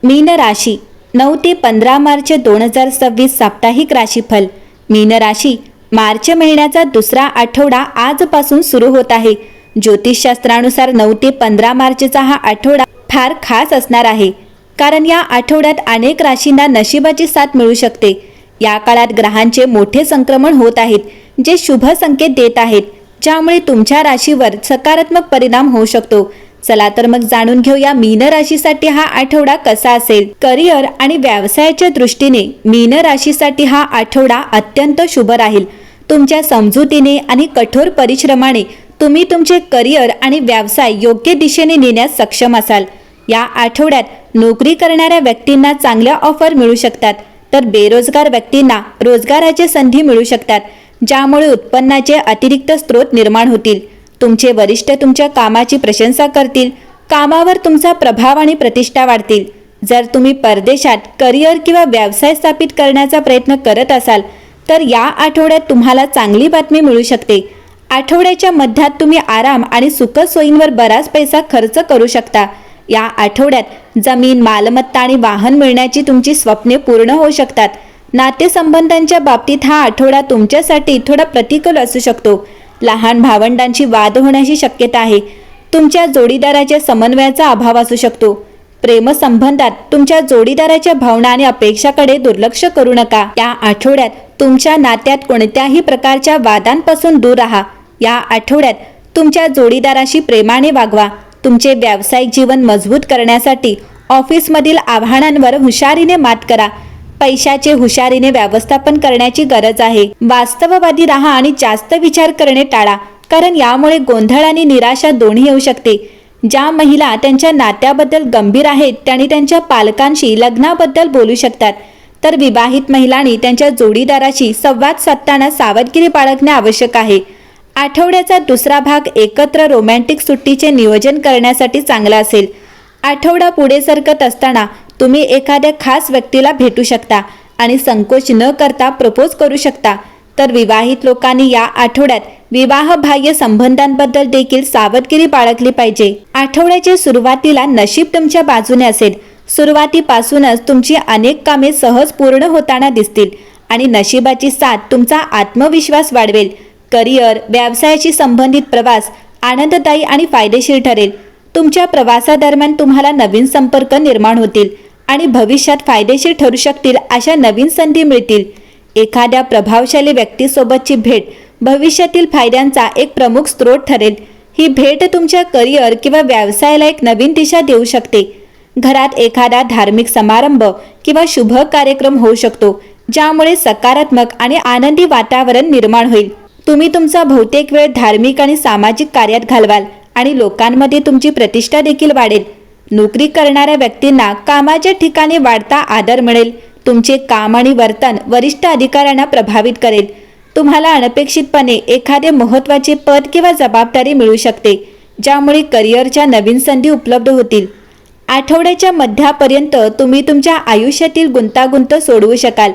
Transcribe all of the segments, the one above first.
मीन राशी 9 ते 15 मार्च 2026 साप्ताहिक राशीफल। मीन राशी मार्च महिन्याचा दुसरा आठवडा आजपासून सुरू होत आहे। ज्योतिषशास्त्रानुसार 9 ते 15 मार्चचा हा आठवडा फार खास असणार आहे, कारण या आठवड्यात अनेक राशींना नशिबाची साथ मिळू शकते। या काळात ग्रहांचे मोठे संक्रमण होत आहेत, जे शुभ संकेत देत आहेत, ज्यामुळे तुमच्या राशीवर सकारात्मक परिणाम होऊ शकतो। चला तर मग जाणून घेऊया मीन राशीसाठी हा आठवडा कसा असेल। करिअर आणि व्यवसायाच्या दृष्टीने मीन राशीसाठी हा आठवडा अत्यंत शुभ राहील। तुमच्या समजुतीने आणि कठोर परिश्रमाने तुम्ही तुमचे करिअर आणि व्यवसाय योग्य दिशेने नेण्यास सक्षम असाल। या आठवड्यात नोकरी करणाऱ्या व्यक्तींना चांगल्या ऑफर मिळू शकतात, तर बेरोजगार व्यक्तींना रोजगाराच्या संधी मिळू शकतात, ज्यामुळे उत्पन्नाचे अतिरिक्त स्रोत निर्माण होतील। तुमचे वरिष्ठ तुमच्या कामाची प्रशंसा करतील, कामावर तुमचा प्रभाव आणि प्रतिष्ठा वाढतील। जर तुम्ही परदेशात करिअर किंवा व्यवसाय स्थापित करण्याचा प्रयत्न करत असाल, तर या आठवड्यात तुम्हाला चांगली बातमी मिळू शकते। आठवड्याच्या मध्यात तुम्ही आराम आणि सुखसोयींवर बराच पैसा खर्च करू शकता। या आठवड्यात जमीन, मालमत्ता आणि वाहन मिळण्याची तुमची स्वप्ने पूर्ण होऊ शकतात। नातेसंबंधांच्या बाबतीत हा आठवडा तुमच्यासाठी थोडा प्रतिकूल असू शकतो। लहान भावंडांची वाद होण्याची शक्यता आहे। तुमच्या जोडीदाराच्या समन्वयाचा अभाव असू शकतो। प्रेमसंबंधात तुमच्या जोडीदाराच्या भावना आणि अपेक्षाकडे दुर्लक्ष करू नका। या आठवड्यात तुमच्या नात्यात कोणत्याही प्रकारच्या वादांपासून दूर राहा। या आठवड्यात तुमच्या जोडीदाराशी प्रेमाने वागवा। तुमचे व्यावसायिक जीवन मजबूत करण्यासाठी ऑफिसमधील आव्हानांवर हुशारीने मात करा। पैशाचे हुशारीने व्यवस्थापन करण्याची गरज आहे। वास्तववादी राहा आणि जास्त विचार करणे टाळा, कारण यामुळे गोंधळ आणि निराशा दोन्ही येऊ शकते। ज्या महिला त्यांच्या नात्याबद्दल गंभीर आहेत, त्यांनी त्यांच्या पालकांशी लग्नाबद्दल बोलू शकतात, तर विवाहित महिलांनी त्यांच्या जोडीदाराशी संवाद साधताना सावधगिरी बाळगणे आवश्यक आहे। आठवड्याचा दुसरा भाग एकत्र रोमॅन्टिक सुट्टीचे नियोजन करण्यासाठी चांगला असेल। आठवडा पुढे सरकत असताना तुम्ही एखाद्या खास व्यक्तीला भेटू शकता आणि संकोच न करता प्रपोज करू शकता, तर विवाहित लोकांनी या आठवड्यात विवाहबाह्य संबंधांबद्दल देखील सावधगिरी बाळगली पाहिजे। आठवड्याच्या सुरुवातीला नशीब तुमच्या बाजूने असेल। सुरुवातीपासूनच तुमची अनेक कामे सहज पूर्ण होताना दिसतील आणि नशिबाची साथ तुमचा आत्मविश्वास वाढवेल। करिअर, व्यवसायाशी संबंधित प्रवास आनंददायी आणि फायदेशीर ठरेल। तुमच्या प्रवासादरम्यान तुम्हाला नवीन संपर्क निर्माण होतील आणि भविष्यात फायदेशीर ठरू शकतील अशा नवीन संधी मिळतील। एखाद्या प्रभावशाली व्यक्तीसोबतची भेट भविष्यातील फायद्यांचा एक प्रमुख स्रोत ठरेल। ही भेट तुमच्या करिअर किंवा व्यवसायाला एक नवीन दिशा देऊ शकते। घरात एखादा धार्मिक समारंभ किंवा शुभ कार्यक्रम होऊ शकतो, ज्यामुळे सकारात्मक आणि आनंदी वातावरण निर्माण होईल। तुम्ही तुमचा बहुतेक वेळ धार्मिक आणि सामाजिक कार्यात घालवाल आणि लोकांमध्ये तुमची प्रतिष्ठा देखील वाढेल। नोकरी करणाऱ्या व्यक्तींना कामाच्या ठिकाणी वाढता आदर मिळेल। तुमचे काम आणि वर्तन वरिष्ठ अधिकाऱ्यांना प्रभावित करेल। तुम्हाला अनपेक्षितपणे एखादे महत्त्वाचे पद किंवा जबाबदारी मिळू शकते, ज्यामुळे करिअरच्या नवीन संधी उपलब्ध होतील। आठवड्याच्या मध्यापर्यंत तुम्ही तुमच्या आयुष्यातील गुंतागुंत सोडवू शकाल।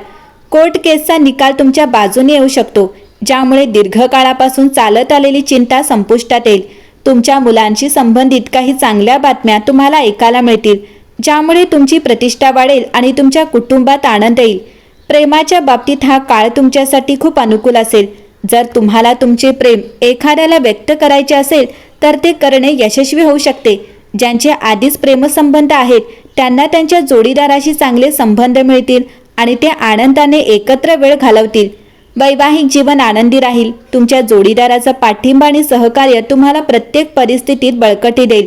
कोर्ट केसचा निकाल तुमच्या बाजूने येऊ शकतो, ज्यामुळे दीर्घकाळापासून चालत आलेली चिंता संपुष्टात येईल। तुमच्या मुलांशी संबंधित काही चांगल्या बातम्या तुम्हाला ऐकायला मिळतील, ज्यामुळे तुमची प्रतिष्ठा वाढेल आणि तुमच्या कुटुंबात आनंद येईल। प्रेमाच्या बाबतीत हा काळ तुमच्यासाठी खूप अनुकूल असेल। जर तुम्हाला तुमचे प्रेम एखाद्याला व्यक्त करायचे असेल, तर ते करणे यशस्वी होऊ शकते। ज्यांचे आधीच प्रेमसंबंध आहेत, त्यांना त्यांच्या जोडीदाराशी चांगले संबंध मिळतील आणि ते आनंदाने एकत्र वेळ घालवतील। वैवाहिक जीवन आनंदी राहील। तुमच्या जोडीदाराचा पाठिंबा आणि सहकार्य तुम्हाला प्रत्येक परिस्थितीत बळकटी देईल।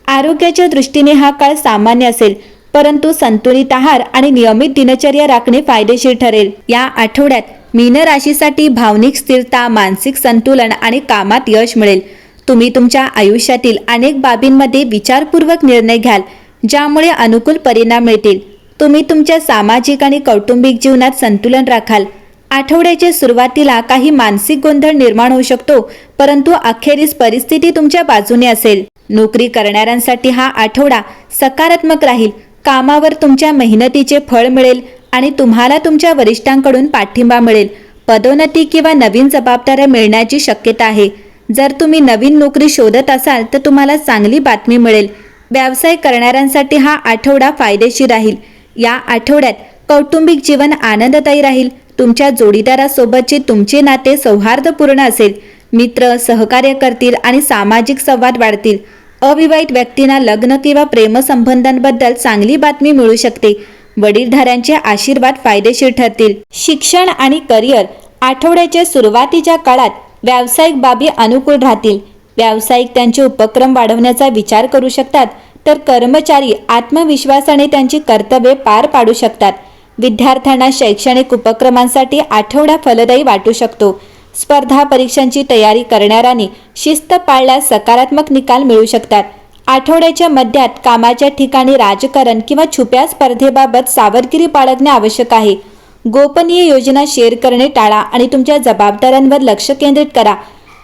आरोग्याच्या दृष्टीने हा काळ सामान्य असेल, परंतु संतुलित आहार आणि नियमित दिनचर्या राखणे फायदेशीर ठरेल। या आठवड्यात मीन राशीसाठी भावनिक स्थिरता, मानसिक संतुलन आणि कामात यश मिळेल। तुम्ही तुमच्या आयुष्यातील अनेक बाबींमध्ये विचारपूर्वक निर्णय घ्याल, ज्यामुळे अनुकूल परिणाम मिळतील। तुम्ही तुमच्या सामाजिक आणि कौटुंबिक जीवनात संतुलन राखाल। आठवड्याच्या सुरुवातीला काही मानसिक गोंधळ निर्माण होऊ शकतो, परंतु अखेरीस परिस्थिती तुमच्या बाजूने असेल। नोकरी करणाऱ्यांसाठी हा आठवडा सकारात्मक राहील। कामावर तुमच्या मेहनतीचे फळ मिळेल आणि तुम्हाला तुमच्या वरिष्ठांकडून पाठिंबा मिळेल। पदोन्नती किंवा नवीन जबाबदाऱ्या मिळण्याची शक्यता आहे। जर तुम्ही नवीन नोकरी शोधत असाल, तर तुम्हाला चांगली बातमी मिळेल। व्यवसाय करणाऱ्यांसाठी हा आठवडा फायदेशीर राहील. या आठवड्यात कौटुंबिक जीवन आनंददायी राहील. तुमच्या जोडीदारासोबतचे तुमचे नाते सौहार्दपूर्ण असेल. मित्र सहकार्य करतील आणि सामाजिक संवाद वाढतील. अविवाहित व्यक्तींना लग्न किंवा प्रेमसंबंधांबद्दल चांगली बातमी मिळू शकते. वडीलधाऱ्यांचे आशीर्वाद फायदेशीर ठरतील. शिक्षण आणि करिअर. आठवड्याच्या सुरुवातीच्या काळात व्यावसायिक बाबी अनुकूल राहतील. व्यावसायिक त्यांचे उपक्रम वाढवण्याचा विचार करू शकतात, तर कर्मचारी आत्मविश्वासाने त्यांची कर्तव्ये पार पाडू शकतात. विद्यार्थ्यांना शैक्षणिक उपक्रमांसाठी आठवडा फलदायी वाटू शकतो. स्पर्धा परीक्षांची तयारी करणाऱ्यांनी शिस्त पाळल्यास सकारात्मक निकाल मिळू शकतात. आठवड्याच्या मध्यात कामाच्या ठिकाणी राजकारण किंवा छुप्या स्पर्धेबाबत सावधगिरी बाळगणे आवश्यक आहे. गोपनीय योजना शेअर करणे टाळा आणि तुमच्या जबाबदाऱ्यांवर लक्ष केंद्रित करा.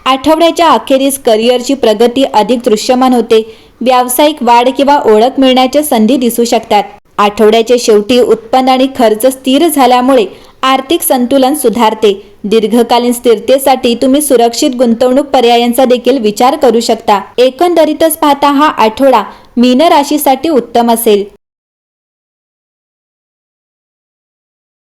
आठवड्याच्या अखेरीस करिअरची प्रगती अधिक दृश्यमान होते. व्यावसायिक वाढ किंवा ओळख मिळण्याच्या संधी दिसू शकतात. आठवड्याच्या शेवटी उत्पन्न आणि खर्च स्थिर झाल्यामुळे आर्थिक संतुलन सुधारते. दीर्घकालीन स्थिरतेसाठी तुम्ही सुरक्षित गुंतवणूक पर्यायांचा देखील विचार करू शकता. एकंदरीतच पाहता हा आठवडा मीन राशीसाठी उत्तम असेल.